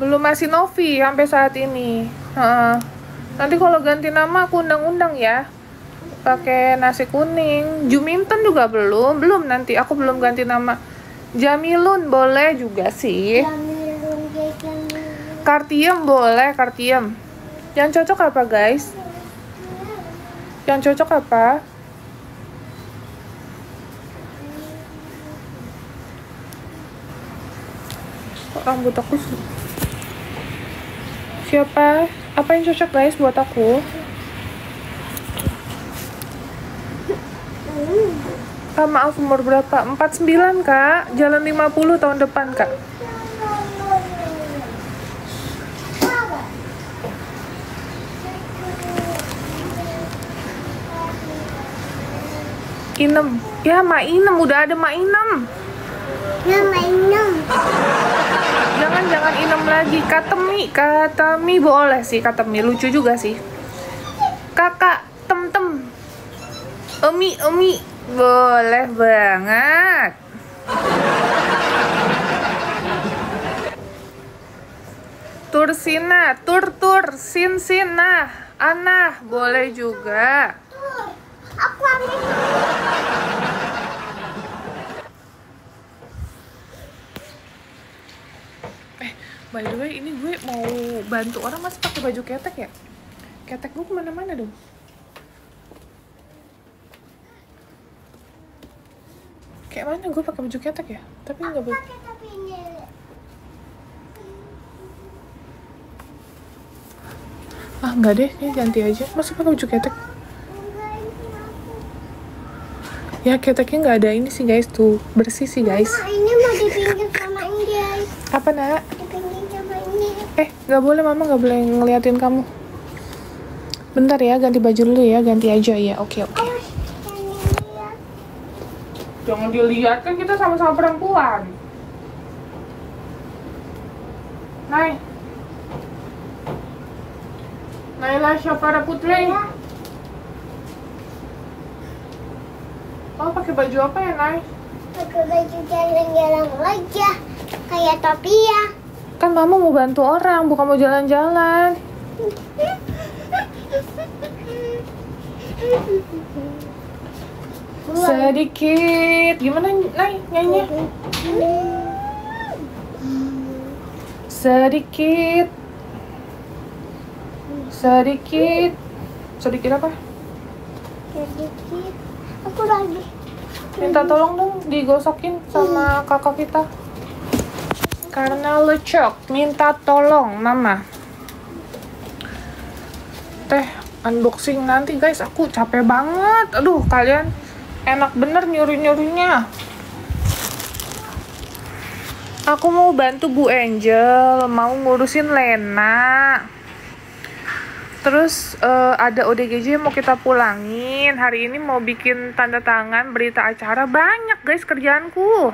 Belum, masih Novi sampai saat ini. Nanti kalau ganti nama aku undang-undang ya. Pakai nasi kuning. Juminten juga belum nanti aku belum ganti nama. Jamilun boleh juga sih. Kartiem boleh, Kartiem. Yang cocok apa, guys? Yang cocok apa? Kok rambut aku siapa? Apa yang cocok, guys, buat aku? Maaf, umur berapa? 49, Kak. Jalan 50 tahun depan, Kak. Inem. Ya, Mak Inem. Udah ada Mak Inem. Ya, Mak Inem. Jangan Inem lagi. Katemi boleh sih. Katemi lucu juga sih. Kakak, tem. Emi. Boleh banget. Tursina, tur, Sinsina, Anah, boleh juga. Aku ambil. By the way, ini gue mau bantu orang masih pakai baju ketek ya? Ketek gue kemana-mana dong. Kayak mana gue pakai baju ketek ya? Tapi nggak boleh. Ah, nggak deh, ini ganti aja. Masih pakai baju ketek? Ya, keteknya nggak ada ini sih, guys. Tuh, bersih sih, guys. Mama, ini mau dipinjam sama ini, guys. Apa, Nak? Dipinjam sama ini. Nggak boleh, Mama nggak boleh ngeliatin kamu. Bentar ya, ganti baju dulu ya. Ganti aja ya. Oke. Jangan dilihat, kan kita sama-sama perempuan. Naila Syafara Putri. Oh, pakai baju apa ya, Nay? Pakai baju jalan-jalan aja, kayak Topia. Kan Mama mau bantu orang, bukan mau jalan-jalan. Sedikit. Gimana, Nay, nyanyi? Sedikit. Sedikit apa? Sedikit. Aku lagi. Minta tolong dong digosokin sama kakak kita. Karena lecok, minta tolong Mama. Teh, unboxing nanti, guys. Aku capek banget. Aduh, kalian enak bener nyuruh-nyuruhnya. Aku mau bantu Bu Angel, mau ngurusin Lena. Terus ada ODGJ yang mau kita pulangin. Hari ini mau bikin tanda tangan berita acara. Banyak, guys, kerjaanku.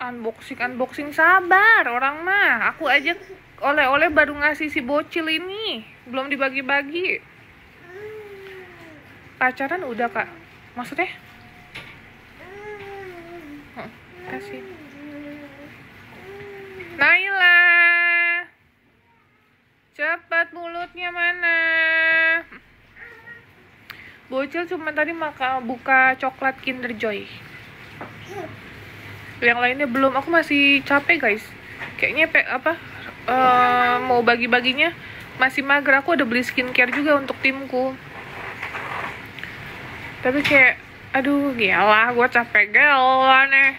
Unboxing sabar orang mah. Aku aja oleh-oleh baru ngasih si bocil ini, belum dibagi-bagi. Pacaran udah, Kak? Maksudnya? Kasih. Naila, cepat, mulutnya mana? Bocil cuma tadi buka coklat Kinder Joy. Yang lainnya belum. Aku masih capek, guys. Kayaknya mau bagi-baginya masih mager. Aku ada beli skincare juga untuk timku. Tapi kayak, aduh, gila, gue capek gila nih.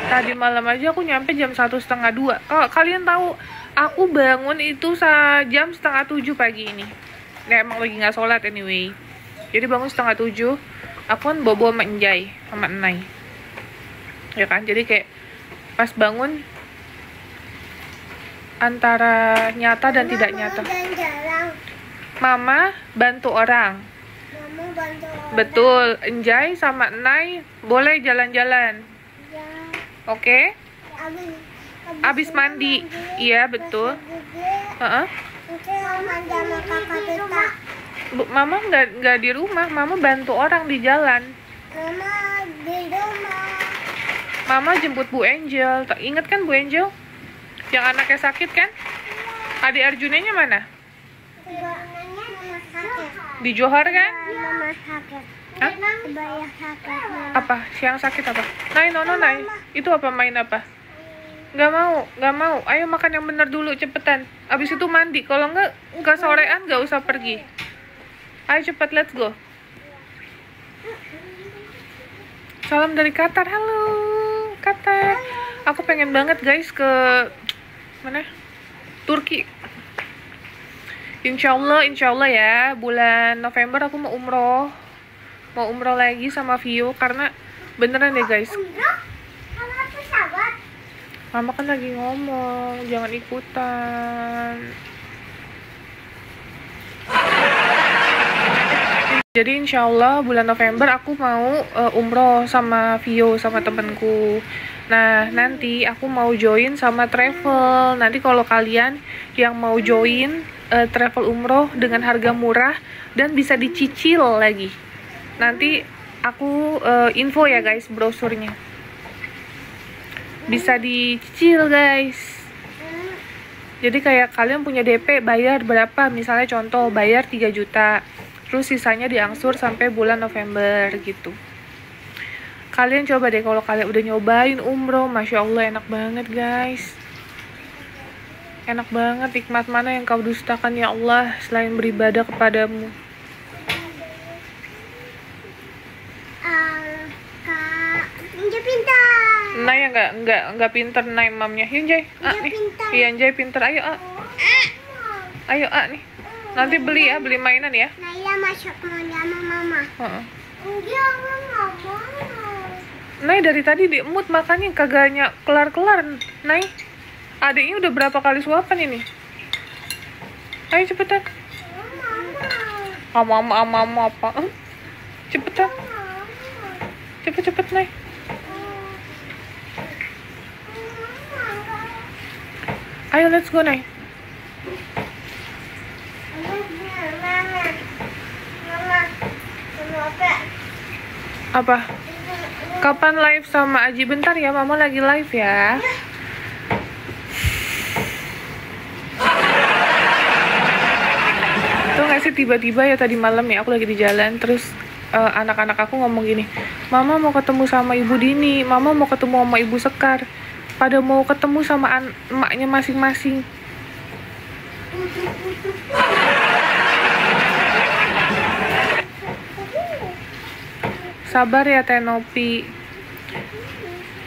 Tadi malam aja aku nyampe jam 1:30. Kalau kalian tahu, aku bangun itu jam 6:30 pagi ini. Ya, emang lagi nggak sholat anyway. Jadi bangun 6:30. Aku kan bobo sama Enjay, sama Enai. Ya kan, jadi kayak pas bangun antara nyata dan tidak nyata. Mama bantu orang. Betul, Enjay sama Enai boleh jalan-jalan. Ya. Oke? Abis mandi. Iya, betul. Nanti mandi sama kakak kita. Mama nggak di rumah, Mama bantu orang di jalan. Mama di rumah. Mama jemput Bu Angel. Ingat kan Bu Angel? Yang anaknya sakit kan? Adik Arjunanya mana? Sebenarnya rumah sakit. Di Johor kan? Rumah sakit. Hah? Bayar sakit. Apa? Yang sakit apa? Nai, Nono, Nai. Itu apa, main apa? Nggak mau. Ayo makan yang benar dulu, cepetan. Abis itu mandi. Kalau nggak sorean, nggak usah pergi. Ayo cepat, let's go. Salam dari Qatar. Halo, Qatar. Aku pengen banget guys ke mana? Turki. Insya Allah ya. Bulan November aku mau umroh. Mau umroh lagi sama Vio karena beneran deh guys. Umroh? Kalau aku sahabat. Mama kan lagi ngomong, jangan ikutan. Jadi insya Allah bulan November aku mau umroh sama Vio, sama temenku. Nah nanti aku mau join sama travel. Nanti kalau kalian yang mau join travel umroh dengan harga murah dan bisa dicicil lagi, nanti aku info ya guys brosurnya. Bisa dicicil guys. Jadi kayak kalian punya DP bayar berapa, misalnya contoh bayar 3 juta, terus sisanya diangsur sampai bulan November gitu. Kalian coba deh kalau kalian udah nyobain umroh, Masya Allah enak banget guys. Enak banget, nikmat mana yang kau dustakan ya Allah selain beribadah kepadamu. Kak, Inja pintar. Nay nggak pinter Nay mamnya. Yunjay, nih. Pintar. Iya Anjay pinter. Ayo Ayo nih. Nanti beli mainan ya. Naya masuk mau sama mama. Enggak, mama mau. Nay dari tadi di mood makannya kagaknya kelar-kelar. Nay, adiknya udah berapa kali suapan ini? Ayo cepetan. Mama apa? Cepetan. Cepet Nay. Ayo let's go Nay. Apa? Kapan live sama Aji? Bentar ya, Mama lagi live ya. Tuh nggak sih tiba-tiba ya tadi malam ya aku lagi di jalan terus anak-anak aku ngomong gini, Mama mau ketemu sama Ibu Dini, Mama mau ketemu sama Ibu Sekar, pada mau ketemu sama emaknya masing-masing. Sabar ya Tenopi.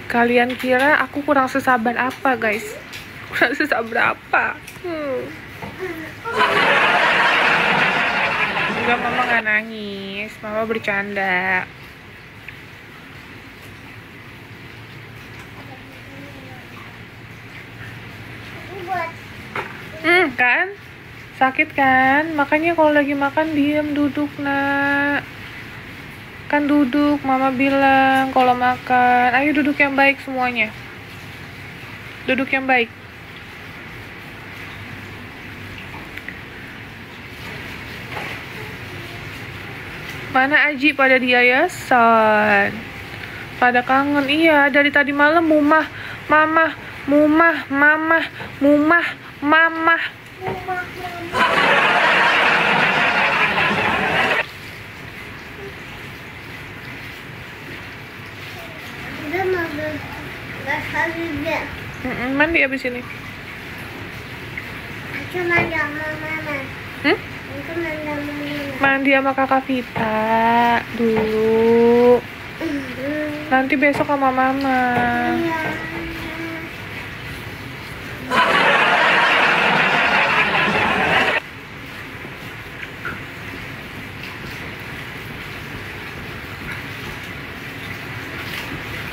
Kalian kira aku kurang sesabar apa guys? Kurang sesabar apa? Enggak, Mama nggak nangis, Mama bercanda. Kan? Sakit kan? Makanya kalau lagi makan diem, duduk nak. Kan duduk, Mama bilang kalau makan. Ayo duduk yang baik semuanya. Duduk yang baik. Mana Aji pada di yayasan? Pada kangen, iya dari tadi malam mumah, mama, mumah, mama, mumah, mama. Udah mau berhasil. Mandi abis ini. Aku mandi sama mama. Aku mandi sama mama. Mandi sama kakak Vita dulu. Nanti besok sama mama. Iya.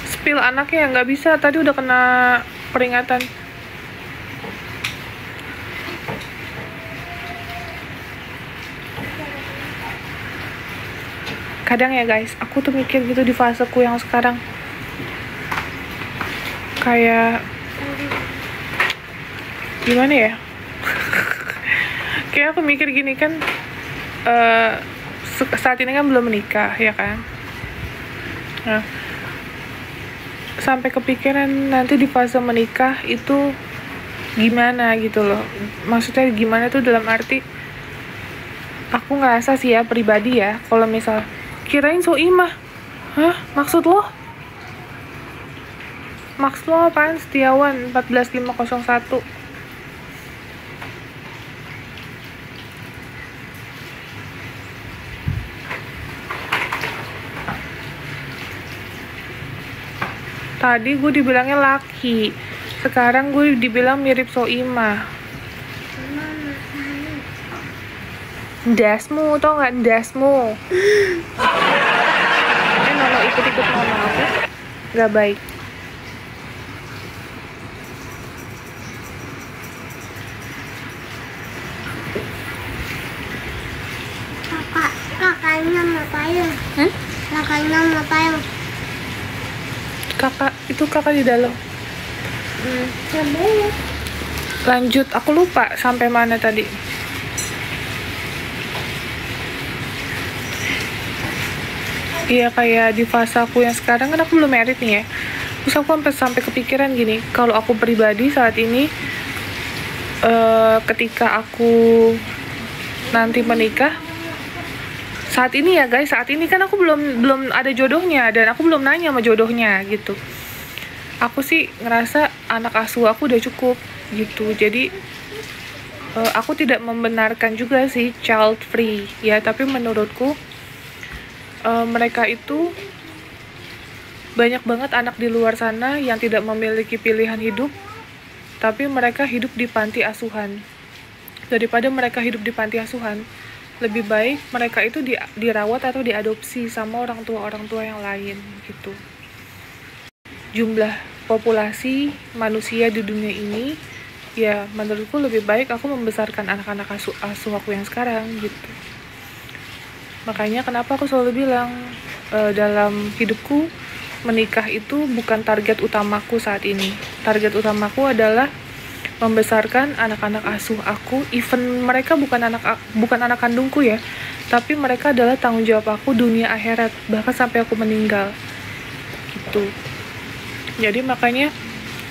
Spill anaknya nggak bisa, tadi udah kena peringatan. Kadang ya guys, aku tuh mikir gitu di faseku yang sekarang. Kayak gimana ya? Kayak aku mikir gini kan, saat ini kan belum menikah ya kan. Nah, sampai kepikiran nanti di fase menikah itu gimana gitu loh. Maksudnya gimana tuh dalam arti aku ngerasa sih ya pribadi ya, kalau misal kirain Soimah, maksud lo apaan? Setiawan 14501. Tadi gue dibilangnya laki, sekarang gue dibilang mirip Soimah. Dasmu, tau gak dasmu? Nono ikut-ikut mama aku, gak baik. Kakaknya ngapain? Kakaknya ngapain? Kakak di dalam. Lanjut, aku lupa sampai mana tadi. Iya, kayak di fase aku yang sekarang kan aku belum married nih ya. Terus aku sampai kepikiran gini, kalau aku pribadi saat ini ketika aku nanti menikah, saat ini ya guys, saat ini kan aku belum ada jodohnya dan aku belum nanya sama jodohnya gitu. Aku sih ngerasa anak asuh aku udah cukup gitu. Jadi aku tidak membenarkan juga sih child free ya, tapi menurutku mereka itu banyak banget anak di luar sana yang tidak memiliki pilihan hidup, tapi mereka hidup di panti asuhan. Daripada mereka hidup di panti asuhan, lebih baik mereka itu dirawat atau diadopsi sama orang tua yang lain gitu. Jumlah populasi manusia di dunia ini, ya menurutku lebih baik aku membesarkan anak-anak asuh aku yang sekarang gitu. Makanya kenapa aku selalu bilang dalam hidupku menikah itu bukan target utamaku saat ini. Target utamaku adalah membesarkan anak-anak asuh aku, even mereka bukan anak kandungku ya, tapi mereka adalah tanggung jawab aku dunia akhirat, bahkan sampai aku meninggal gitu. Jadi makanya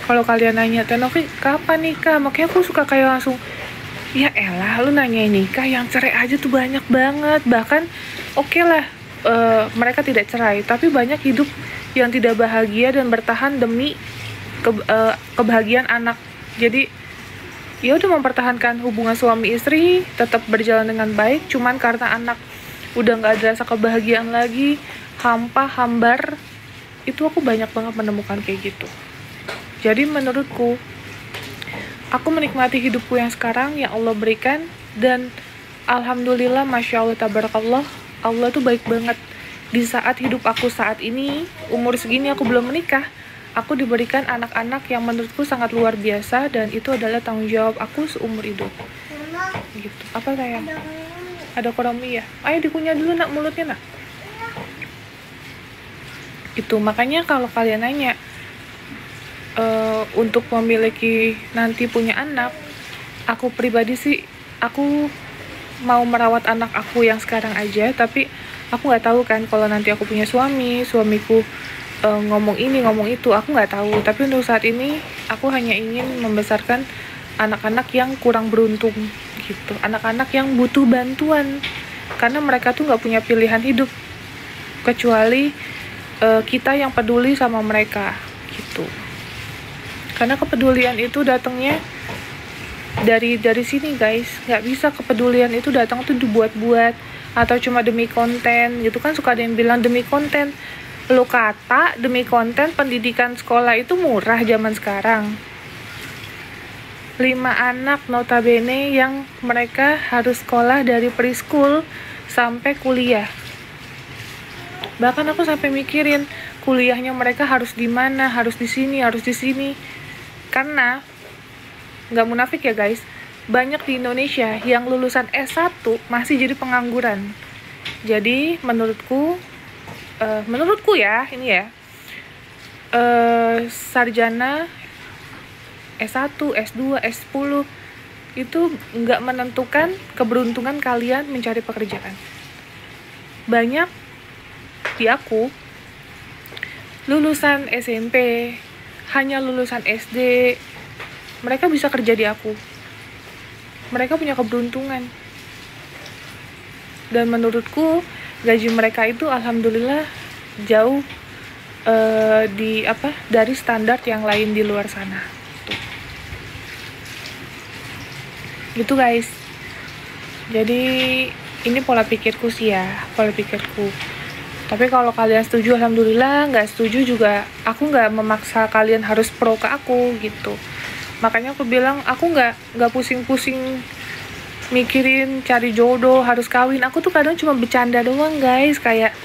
kalau kalian nanya, Tenovi kapan nikah, makanya aku suka kayak langsung, ya elah lu nanya nikah, yang cerai aja tuh banyak banget. Bahkan oke lah mereka tidak cerai, tapi banyak hidup yang tidak bahagia dan bertahan demi kebahagiaan anak. Jadi ya udah mempertahankan hubungan suami istri tetap berjalan dengan baik, cuman karena anak udah nggak ada rasa kebahagiaan lagi, hambar. Itu aku banyak banget menemukan kayak gitu. Jadi menurutku aku menikmati hidupku yang sekarang yang Allah berikan, dan alhamdulillah, masya Allah, tabarakallah, Allah tuh baik banget. Di saat hidup aku saat ini, umur segini aku belum menikah, aku diberikan anak-anak yang menurutku sangat luar biasa, dan itu adalah tanggung jawab aku seumur hidup. Gitu. Apa sayang? Ada koromi ya? Ayo dikunyah dulu nak mulutnya nak. Itu makanya kalau kalian nanya untuk memiliki nanti punya anak, aku pribadi sih aku mau merawat anak aku yang sekarang aja, tapi aku nggak tahu kan kalau nanti aku punya suamiku ngomong ini ngomong itu, aku nggak tahu. Tapi untuk saat ini aku hanya ingin membesarkan anak-anak yang kurang beruntung gitu, anak-anak yang butuh bantuan, karena mereka tuh nggak punya pilihan hidup kecuali kita yang peduli sama mereka gitu. Karena kepedulian itu datangnya dari sini guys, nggak bisa kepedulian itu datang tuh dibuat-buat atau cuma demi konten gitu kan. Suka ada yang bilang demi konten. Lo kata demi konten, pendidikan sekolah itu murah zaman sekarang. 5 anak notabene yang mereka harus sekolah dari preschool sampai kuliah. Bahkan aku sampai mikirin kuliahnya mereka harus di mana, harus di sini. Karena nggak munafik ya guys, banyak di Indonesia yang lulusan S1 masih jadi pengangguran. Jadi menurutku ya ini ya, sarjana S1, S2, S10 itu nggak menentukan keberuntungan kalian mencari pekerjaan. Banyak di aku lulusan SMP, hanya lulusan SD, mereka bisa kerja di aku. Mereka punya keberuntungan. Dan menurutku gaji mereka itu alhamdulillah jauh dari standar yang lain di luar sana. Gitu guys. Jadi ini pola pikirku sih ya, pola pikirku. Tapi kalau kalian setuju alhamdulillah, nggak setuju juga aku nggak memaksa kalian harus pro ke aku gitu. Makanya aku bilang aku nggak pusing-pusing mikirin cari jodoh harus kawin. Aku tuh kadang cuma bercanda doang guys, kayak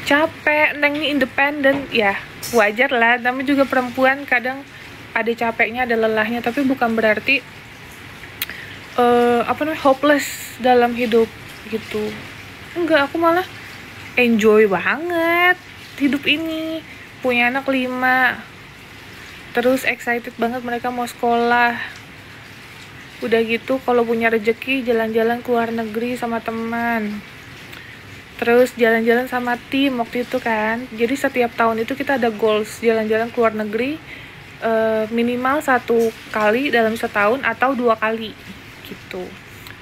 capek, neng ini independen ya, wajar lah, namanya juga perempuan kadang ada capeknya, ada lelahnya, tapi bukan berarti hopeless dalam hidup gitu. Enggak, aku malah enjoy banget hidup ini, punya anak 5, terus excited banget mereka mau sekolah. Udah gitu kalau punya rezeki jalan-jalan ke luar negeri sama teman, terus jalan-jalan sama tim waktu itu kan. Jadi setiap tahun itu kita ada goals jalan-jalan ke luar negeri, minimal 1 kali dalam setahun atau 2 kali gitu.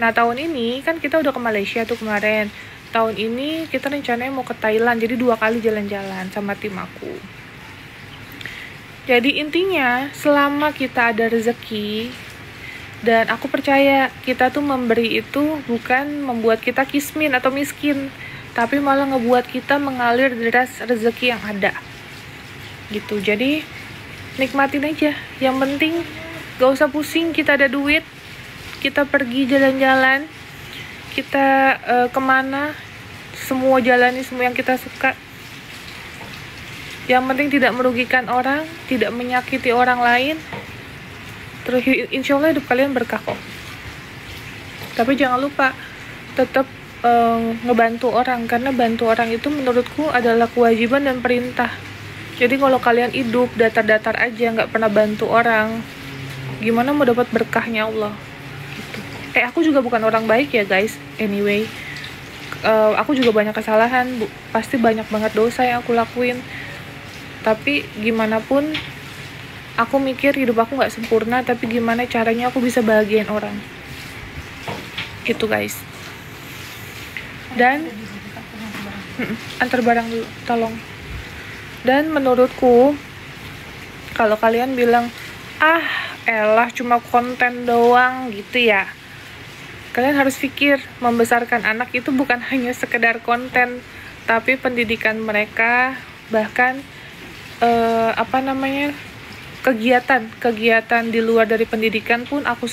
Nah tahun ini kan kita udah ke Malaysia tuh kemarin. Tahun ini kita rencananya mau ke Thailand, jadi 2 kali jalan-jalan sama tim aku. Jadi intinya selama kita ada rezeki, dan aku percaya kita tuh memberi itu bukan membuat kita kismin atau miskin, tapi malah ngebuat kita mengalir deras rezeki yang ada gitu. Jadi nikmatin aja, yang penting gak usah pusing kita ada duit, kita pergi jalan-jalan, kita kemana, semua jalani semua yang kita suka. Yang penting tidak merugikan orang, tidak menyakiti orang lain, terus insya Allah hidup kalian berkah kok. Tapi jangan lupa tetap ngebantu orang, karena bantu orang itu menurutku adalah kewajiban dan perintah. Jadi kalau kalian hidup datar-datar aja, nggak pernah bantu orang, gimana mau dapat berkahnya Allah gitu. Aku juga bukan orang baik ya guys, anyway. Aku juga banyak kesalahan, pasti banyak banget dosa yang aku lakuin. Tapi gimana pun aku mikir hidup aku nggak sempurna, tapi gimana caranya aku bisa bahagiain orang gitu guys. Dan antar barang dulu tolong. Dan menurutku kalau kalian bilang elah cuma konten doang gitu ya, kalian harus pikir membesarkan anak itu bukan hanya sekedar konten, tapi pendidikan mereka, bahkan kegiatan di luar dari pendidikan pun aku